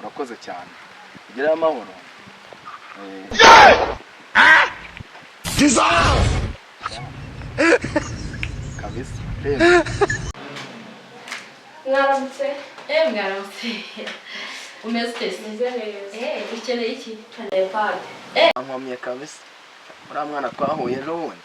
urakoze cyane. Gira amahoro. Kabisa. Mwaramutse. Mwaramutse. Umeze neza. Ukeneye iki? Telefone. Nkomye kabisa. Uriya mwana twahuye ejo bundi.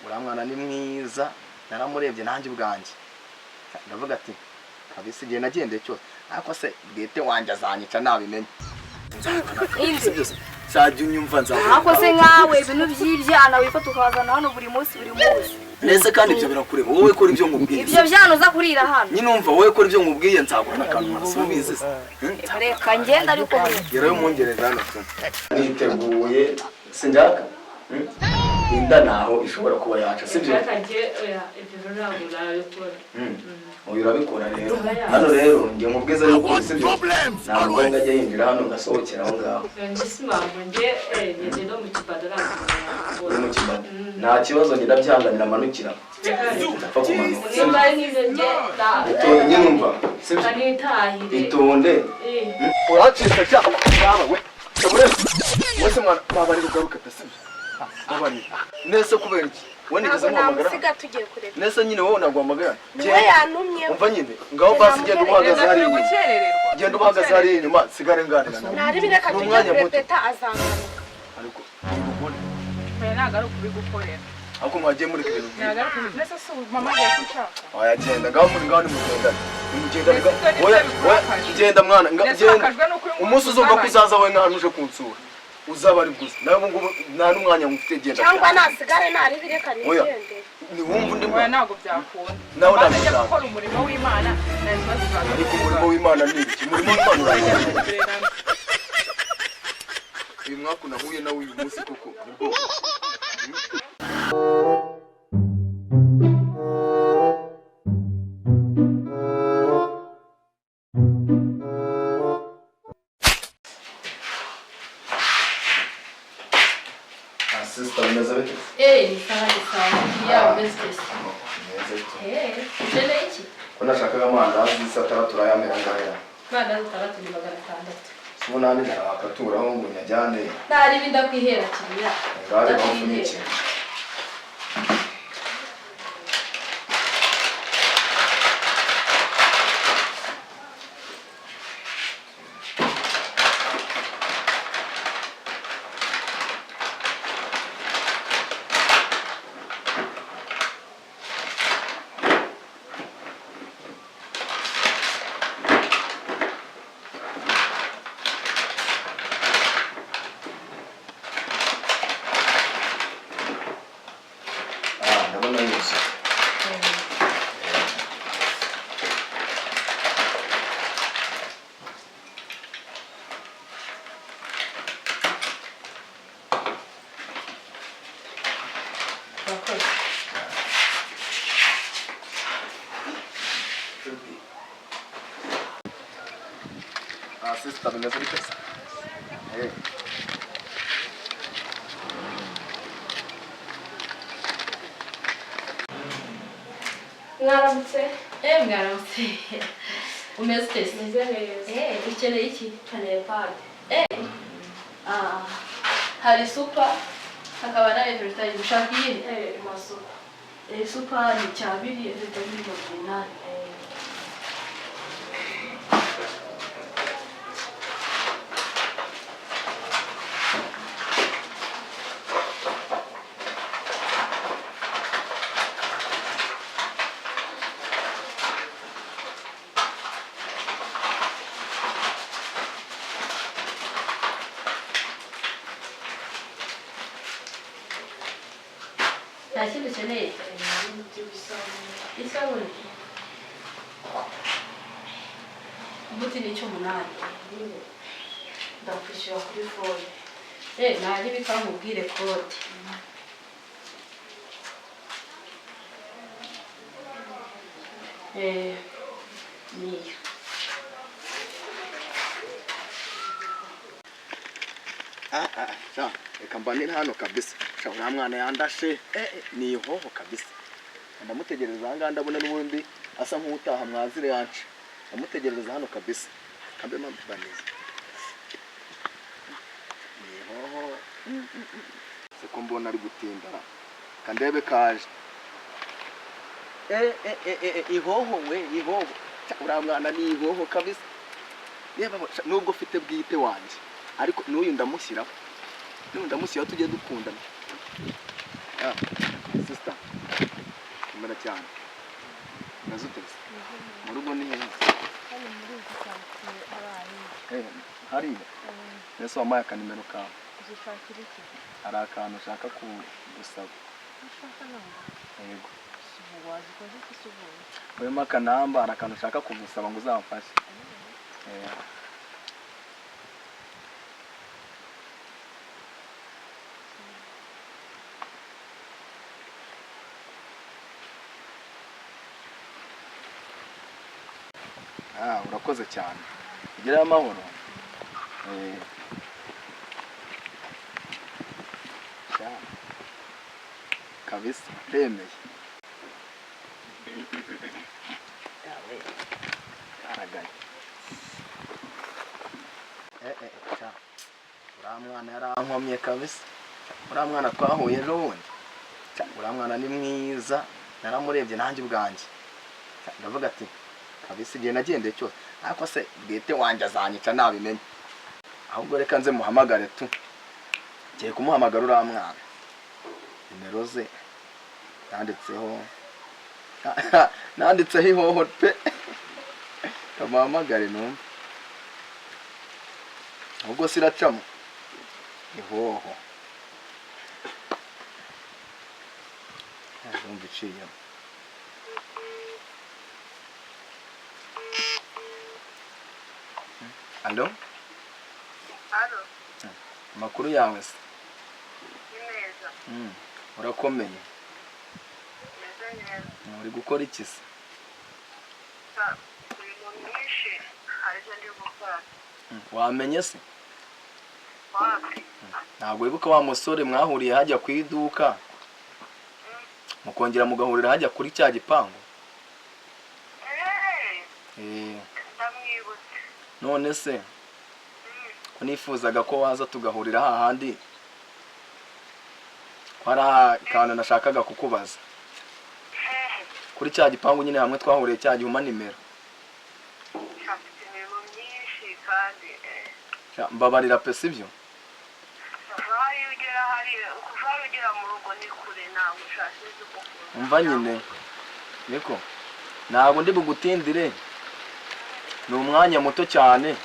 Uriya mwana ni mwiza. Naramurebye nanjye ubwanjye. Ndavuga ati kabisa igihe nagendeye cyose. Ariko se bwite wanjye azanyica nabimenye. Sajya unyumva nzaho. Ako se nkawe ibintu by'ibyana wifata ukazana hano buri munsi. Nese kandi ibyo birakureba. Wowe kora ibyo nkubwiye. Ibyo byana uza kurira hano. Nyine umva wowe kora ibyo nkubwiye nzagura akantu marasubize. Reka ngenda ariko Yarayo mungereza hano tu. Niteguye sinjaka. Inda naho ishobora kuba yaca sibyo. Uyu urabikora rero. Hano rero ngiye mubwiza yuko sibyo. Ntabwo ngajya yinjira hano ngasohokera aho ngaho. Nta kibazo njye ndabyanganira amanukira. Ndapfa kumanuka. Nyine umva sibyo. Itonde. Uracitse cyane we. Wese mwana babari kugaruka sibyo. Babari. Nese kubera iki? Wani gize muhamagara. Nese nyine wowe nagwamagara. Umva nyine ngaho basi genda uhagaze hari. Genda uhagaze hari inyuma sigare nganira nawe. Nari bireka tujye repeta azangaruka. Ariko ubone. Nagaruka kubigukorera. Ako mwagiye muri kibero. Nagaruka nese so mama yakushaka. Oya genda ngaho muri ngaho nimugenda. Nimugenda oya genda mwana ngagenda. Umunsi uzumva kuzaza we nk'ahantu uje kunsura. Uzaba ari gusa nawe ngubu nta numwanya mufite genda cyangwa nasigare nari bireka nigende ni wumva ndi mwana ntago byakunda nawe ndabije gukora umurimo w'Imana ariko umurimo w'Imana ni iki umurimo w'Imana urayobora uyu mwaka nahuye nawe uyu munsi koko nibwo Sister Elizabeth. Yeah, business. Ukeneye iki? Unashakaga amandazi satara turayamera ngaya. Mandazi 3 ni 600. Subonani narakaturaho ngo nyajyane. Ntari bindakwihera kiriya. Ngare bafunike. Sister Elizabeth. Mwaramutse. Mwaramutse. Umeze neza. Ukeneye iki? Telefone. Hari super hakaba na everything ushaka iyi maso. Super ni cyabiri everything ni 8. Ntakindi ukeneye isabune umuti ni 8 ndakwishyura kuri fone nari bikamubwire kode niyo reka mbanira hano kabisa uriya mwana yandashe ni ihoho kabisa ndamutegereza aha ngaha ndabona n'ubundi asa nk'utaha mwazire yancu ndamutegereza hano kabisa kambe mambaniza niho seko mbona ari gutinda kandebe kaje ihoho we ihoho uramwana ni ihoho kabisa yeba nubwo ufite bwite wanje ariko n'uyu ndamushyiraho tujye dukundana sister mbona cyane nazutese mu rugo ni hehe hari nese wamaye akanimero kawe uzishakira iki hari akantu ushaka kugusaba ushaka namba yego wazikoze iki subuye wema akanamba hari akantu ushaka kugusaba ngo uzamfashe urakoze cyane ugire amahoro kabisa ndemeye aragaye uriya mwana yarankomye kabisa uriya mwana twahuye ejo bundi uriya mwana ni mwiza naramurebye nanjye ubwanjye ndavuga ati kabisa igihe nagendeye cyose ariko se bwite wanjye azanyica nabimenye ahubwo reka nze muhamagare tu ngiye kumuhamagara uriya mwana nimero ze nanditseho ihoho pe kamuhamagare numva ahubwo siracamo ihoho numva iciyemo Allo? Allo. Makuru yawe se? Neza. Urakomeye. Neza. Uri gukora iki se? Myinshi ariko ndi gukora. Wamenye se? Wapi? Ntabwo wibuka wa musore mwahuriye hajya ku iduka. Mukongera mugahurira hajya kuri cya gipangu. Ndamwibutse. None se ko nifuzaga ko waza tugahurira hahandi kwara kana nashakaga kukubaza kuri cya gipangu nyine hamwe twahuriye cya gihuma nimero mbabarira pe sivyo umva nyine niko ntabwo ndi bugutindire ni umwanya muto cyane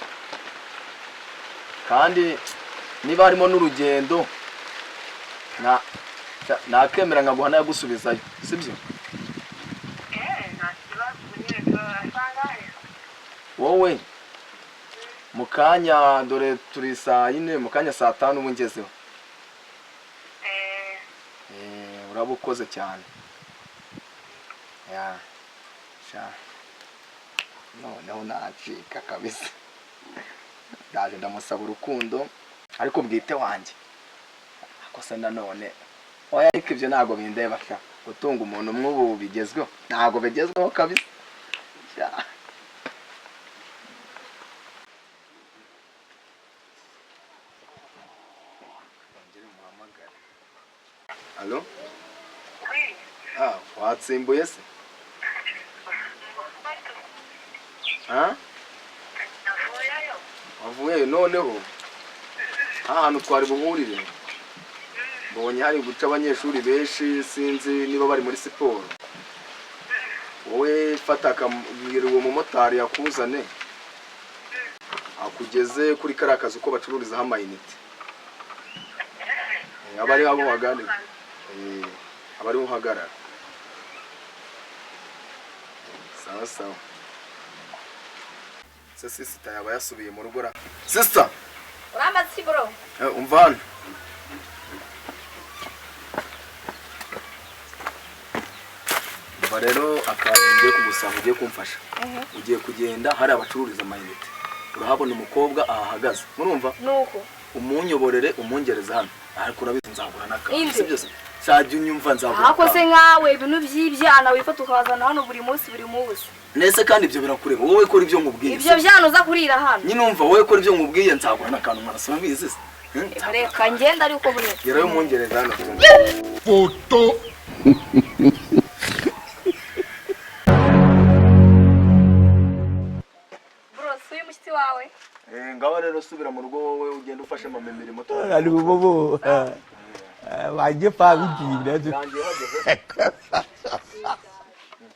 kandi niba harimo n'urugendo nakemera nkaguha nayo gusubizayo sibyo wowe mukanya dore turi saa 4 mukanya saa 5 ubu ngezeho urabukoze cyane ya sha noneho nacika kabisa ndaje ndamusaba urukundo ariko bwite wanjye akose nanone oya ariko ibyo ntago bindeba sha gutunga umuntu umwe ubu bigezweho ntago bigezweho kabisa sha Allo? Watsimbuye se? Wavuyeyo noneho ahantu twari buhurire mbonye hari guca abanyeshuri benshi sinzi niba bari muri siporo wowe fata akambwira uwo mumotari yakuzane akugeze kuri kariya kazi uko bacururizaho amayinite abari abo baganira abari uhagarara sawa sawa sister yaba yasubiye mu rugo ra sister uramaze bro umvana barero akangiye kugusaba ugiye kumfasha ugiye kugenda hari abacururiza amayinite urahabona umukobwa ahahagaze murumva nuko umunyoborere umungereza hano ariko urabizi nzagura naka sibyo shajya unyumva nzaguha ako se nkawe ibintu by'ibyana wifata ukazana hano buri munsi nese kandi ibyo birakureba wowe kora ibyo nkubwiye ibyo byana uza kurira hano nyine umva wowe kora ibyo nkubwiye nzaguha n'akantu maraso bizi reka ngenda ariko buri gerayo mungereza hano foto bro suye mushiti wawe ngaho rero subira mu rugo wowe ugenda ufashe mama imirimo ari bobo waje pa bigire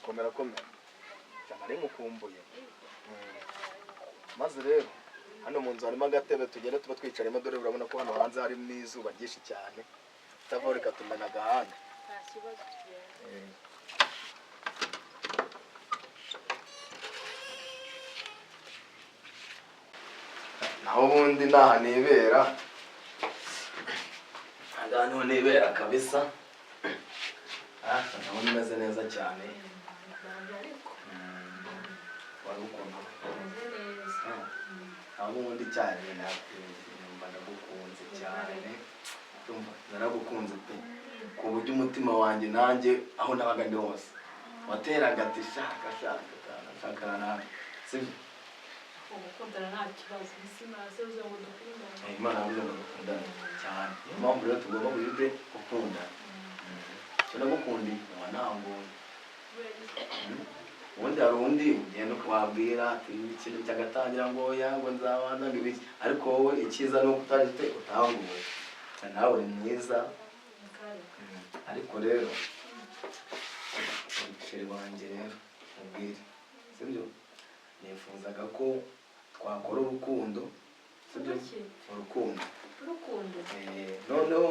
komera cyane mukumbuye maze rero hano mu nzu harimo agatebe tugenda tuba twicaremo dore urabona ko hano hanze hari n'izuba ryinshi cyane tavoreka tumena agahanga naho ubundi naha nibera ahantu nibera kabisa naho nimeze neza cyane warukunda naho ubundi cyane numva ndagukunze cyane naragukunze pe ku buryo umutima wanjye nanjye aho nabaga ndi hose wateraga ati shaka nawe sibyo umukundana nta kibazo nisimaze uze ngo dukundane Imana avuze ngo dukundane cyane niyo mpamvu rero tugomba kujya gukundana cyo nagukundi wanangoye ubundi hari undi ugenda ukababwira ati ikintu cyagatangira ngo yango nzabana ngibiki ariko wowe ikiza no kutajite utanguye nawe uri mwiza ariko rero sheri wanjye rero mubwire sibyo nifuzaga ko twakora urukundo sibyo urukundo noneho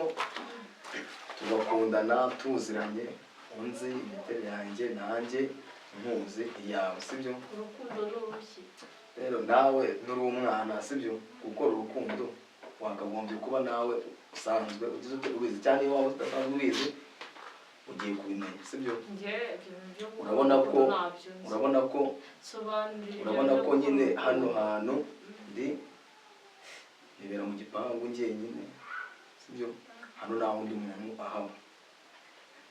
tugakundana tuziranye unzi imiterere yanjye nanjye nkuzi iyawe sibyo urukundo n'urushyi rero nawe nuri umwana sibyo gukora urukundo wakagombye kuba nawe usanzwe ugize ubizi cyane iyo waba udasanzwe ubizi ugiye kubimenya sibyo urabona ko nyine hano hantu ndi nibera mu gipangu njyenyine sibyo hano nta wundi muntu ahaba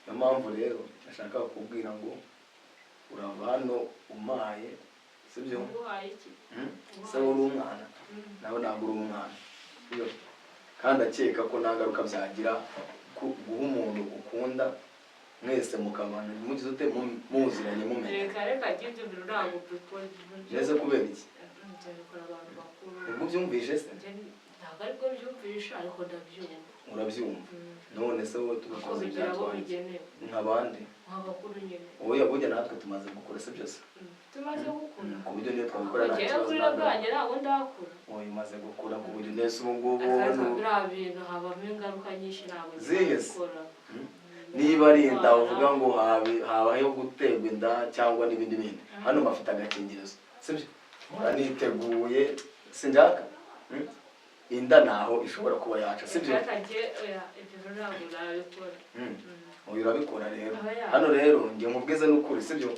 niyo mpamvu rero nashaka kukubwira ngo urava hano umaye sibyo se uri umwana nawe ntabwo uri umwana sibyo kandi akeka ko nta ngaruka byagira guha umuntu ukunda mwese mukabana mugize ute muziranye mumenye reka gibyo biro ntabwo bikora neze kubera iki bikora abantu bakuru ubwo byumvishe se ntabwo ariko byumvisha ariko ndabyumva urabyumva none se wowe tugakoze ibyatwanjye nk'abandi nk'abakuru nyine oya burya natwe tumaze gukora se byose tumaze gukura ku buryo niyo twabikora nta kibazo ntabwo ndakura oya umaze gukura ku buryo nese ubu ngubu biriya bintu habamo ingaruka nyinshi ntabwo zikora niba ari inda uvuga ngo habayeho guterwa inda cyangwa n'ibindi bindi hano bafite agakingirizo sibyo uraniteguye sinjaka inda naho ishobora kuba yaca sibyo uyu urabikora rero hano rero njye mubwize n'ukuri sibyo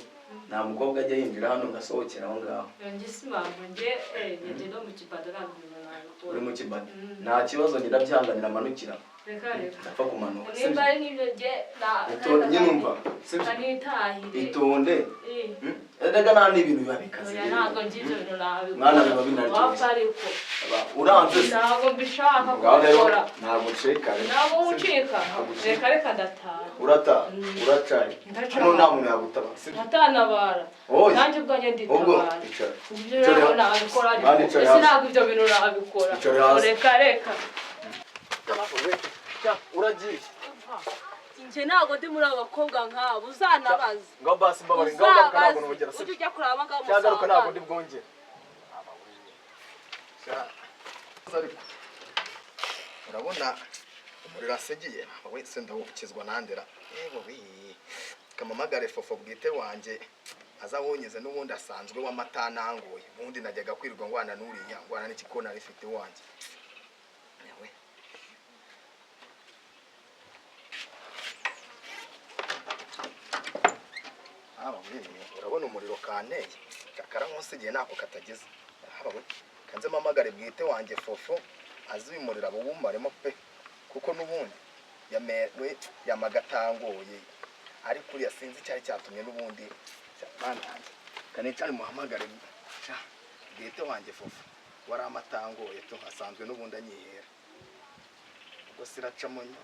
nta mukobwa ajya yinjira hano ngasohokera aho ngaho uri mu kibada nta kibazo njye ndabyihanganira amanukira ndapfa kumanuka nimba ari n'ibyo njye nyine umva itonde erega nta n'ibintu biba bikaze ntabwo ngibyo bintu mwana biba binaryoshye uranze ntabwo mbishaka kubikora ntabwo ucika ntabwo ucika reka ndataha urataha uracari hano nta muntu yagutaba ndatanabara nanjye ubwanjye nditabara ibyo rero nabikora ariko ese ntabwo ibyo bintu nabikora reka uragiye njye ntabwo ndi muri abakobwa nk'abo uzanabaze ngo basi mbabare ngaho ntabwo nongera se ujya kuraba abagabo cyagaruka ntabwo ndi bwongere urabona umuriro asegiye wese ndawukizwa nandera yego kamamagare fofo bwite wanjye aza wonyeze n'ubundi asanzwe w'amata nangoye ubundi najyaga kwirirwa ngwana n'uriya ngwana n'ikikona rifite wanjye yewe urabona umuriro kanteye kakara nk'usigiye ntako katageze kanze mamagare bwite wanjye fofo azimurira bubumaremo pe kuko n'ubundi yamewe yamagatangoye ariko uriya sinzi cyari cyatumye n'ubundi bananze kanecari muhamagare sha gete wanje fufu wari amatangoye to hasanzwe n'ubundi anyihera ubwo siracamonyo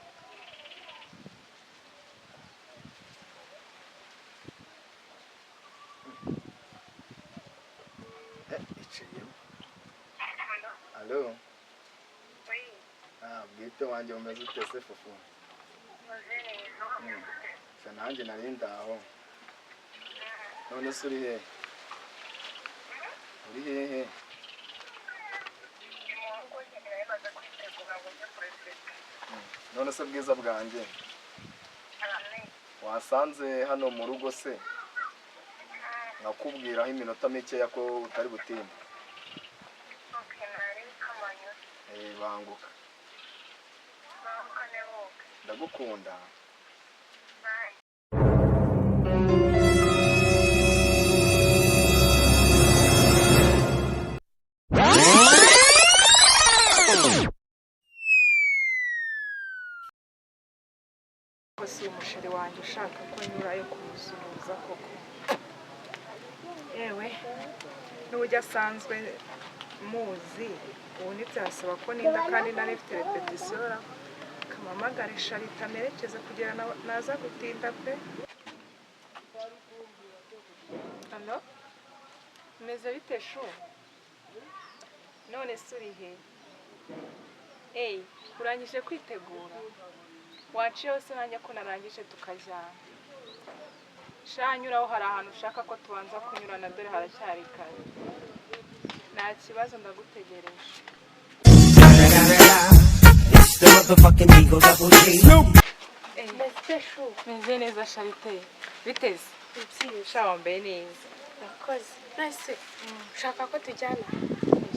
Hello. Oui. Gete wanje umeze utese fufu. Sananje narinda aho. None suri he? Uri hehe? None se bwiza bwanje. Wasanze hano mu rugo se? Nakubwiraho iminota mike yako utari butimba. Banguka. Ndagukunda. Si umusheri wanjye ushaka ko nyurayo kumusuhuza koko. Yewe n'uburyo asanzwe muzi ubu ntibyasaba ko ninda kandi nari mfite repetisiyo kamamagare Sharita amerekeze kugira naza gutinda pe. Hano meze bite shu? None suri he? Urangije kwitegura? Waciye hose nanjye ko narangije tukajyana. Shanyuraho hari ahantu ushaka ko tubanza kunyurana dore haracyari kare. Nta kibazo ndagutegereje. Meze neza Sharite. Biteze? Shawambaye neza. Nakoze. Nase. Ushaka ko tujyana?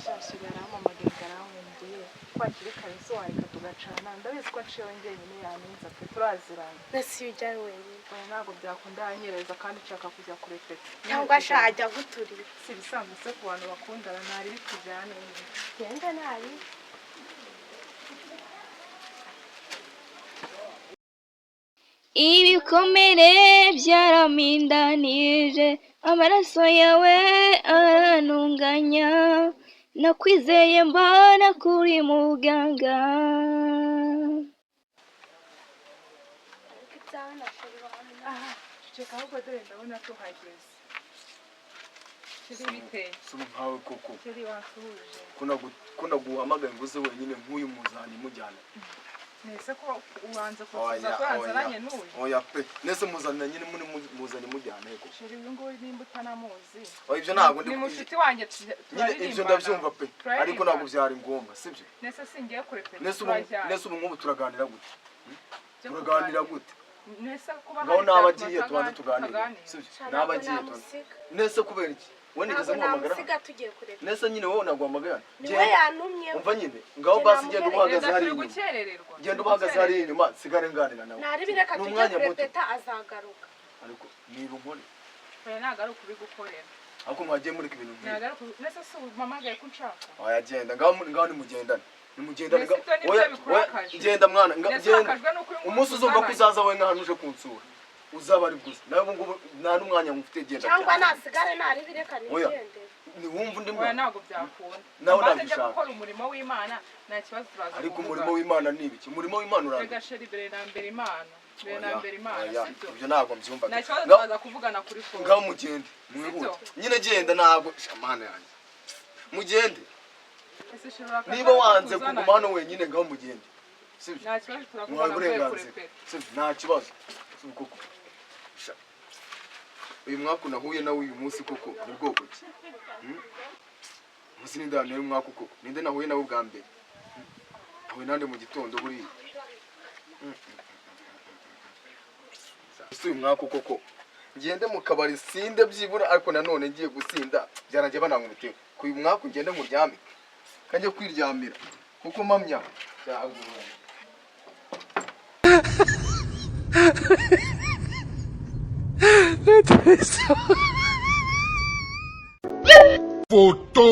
Shashigara amamagara amumbwiye. Kwakire kabisa wareka tugacana. Ndabizi ko nciye njyenyine yaninza pe turaziranye. Nasi ujya wenyine. Ntabwo byakunda anyereza kandi nshaka kujya kurepeta. Cyangwa ashajya guturira. Si bisanzwe se ku bantu bakundana ntari bitujyane. Genda nabi. Ibikomere byaramindanije amaraso yawe arantunganya nakwizeye mbana kuri muganga Cheka ahubwo dore ndabona tuhageze. Kiri biteye. Subu nkawe koko. Kiri wasuhuje. Kuna guhamagaye nguze wenyine nk'uyu muzani mujyana. Nese ko ubanza kuza kwanzaranye n'uyu. Oya pe. Nese muzani nyine muzani mujyana yego. Sheri uyu nguyu nimba utanamuzi. Ibyo ntabwo ni mushiti wanjye nyine ibyo ndabyumva pe. Ariko ntabwo byari ngombwa sibyo. Nese singiye kurepeta. Nese ubu nk'ubu turaganira gute? Turaganira gute? Nese kuba ngaho nabagiye tubanze tuganira sibyo. Nabagiye tubanze. Nese kubera iki? Wanigeze muhamagara? Nese nyine wowe naguhamagara. Niwe yanumye. Umva nyine ngaho basi genda uhagaze hari inyuma. Gukerererwa. Genda uhagaze hari inyuma sigare nganira nawe. Nari bireka tujye kurepeta azagaruka. Ariko niba unkore. Oya nagaruka ubigukorera. Ako mwagiye muri ibintu nk'ibi. Nagaruka nese se mamagaye ko nshaka. Oya genda ngaho ni mugendana. Nimugendana oya genda mwana genda. Umunsi uzumva kuzaza we nk'ahantu uje kunsura. Uzaba ari gusa nawe ngubu nta numwanya mufite genda cyangwa nasigare nari bireka nigende ni wumva ndi mwana ntabwo byakunda nawe nabishaka gukora umurimo w'Imana nta kibazo turaza ariko umurimo w'Imana ni ibiki umurimo w'Imana uranga regasheri bere na mbere Imana sibyo ibyo ntabwo mbyumva nta kibazo turaza kuvugana kuri phone ngaho mugende mwihute nyine genda ntabwo shamana yanjye mugende niba wanze kuguma hano wenyine ngaho mugende sibyo nta kibazo turavugana kuri sibyo nta kibazo koko uyu mwaka nahuye nawe uyu munsi koko ni bwoko ki muzi ninde nawe mwaka koko ninde nahuye nawe bwa mbere nawe nande mu gitondo buri uyu mwaka koko ngende mu kabari sinde byibura ariko nanone ngiye gusinda byarangiye bananga umutima ku uyu mwaka ngende mu ryame kanje kwiryamira kuko mamya Foto.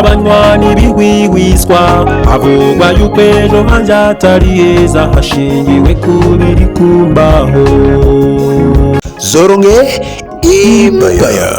y'abanywani bihwihwiswa havugwa yuko ejo hanjye hatari heza hashingiwe ku biri kumbaho. Zoronke Ibaya.